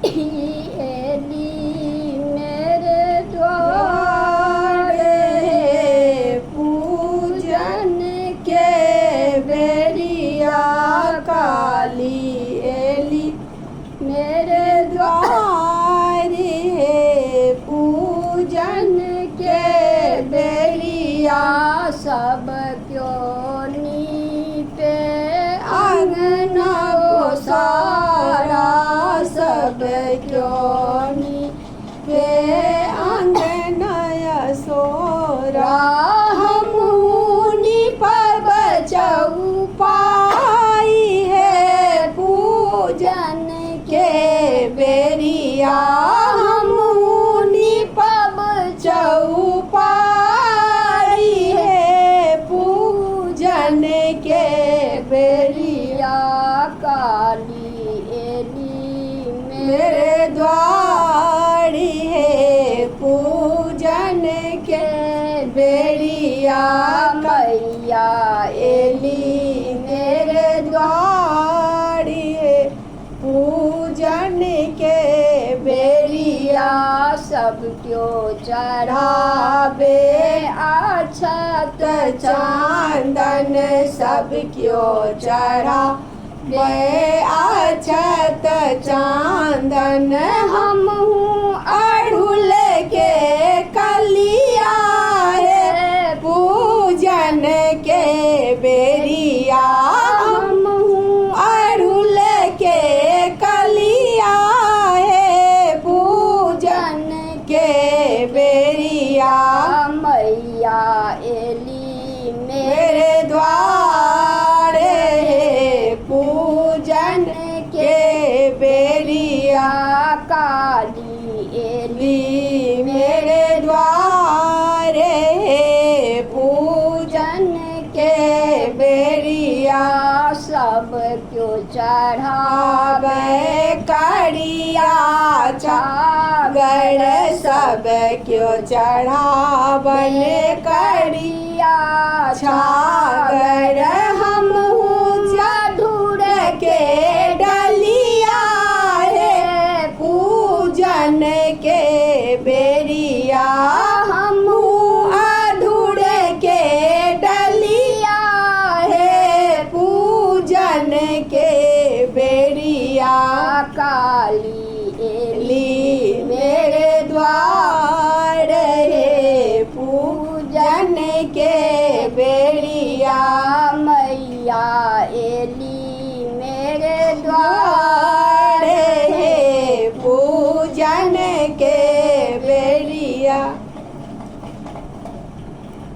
एली मेरे द्वारे, पूजन के बेरिया काली एली मेरे द्वारे, पूजन के बेरिया सब क्यों नीपे अंगना वो सारा, सब क्यों नीपे अंगना सोरा, हम निपब चौपाई है पूजन के बेरिया, हम निपब चौपाई है पूजन के बेरिया काली एली मेरे द्वारी है, पूजन के बेरिया मैया एली मेरे द्वारी है, पूजन के बेरिया सब क्यों चढ़ावे अक्षत चंदन, सब क्यों चढ़ावे अक्षत चंदन, हम अड़हुल के कलिया है पूजन के बेरिया, हम अड़हुल के कलिया है पूजन के बेरिया मैया एली मेरे द्वारे, पूजन के बेरिया काली एली मेरे द्वारे, पूजन के बेरिया सब क्यों चढ़ावे करिया चागर, सब क्यों चढ़ावन करिया छागर, हम ढूढ़ के डलिया है पूजन के बेरिया, हम ढूढ़ के डलिया है पूजन के बेरिया काली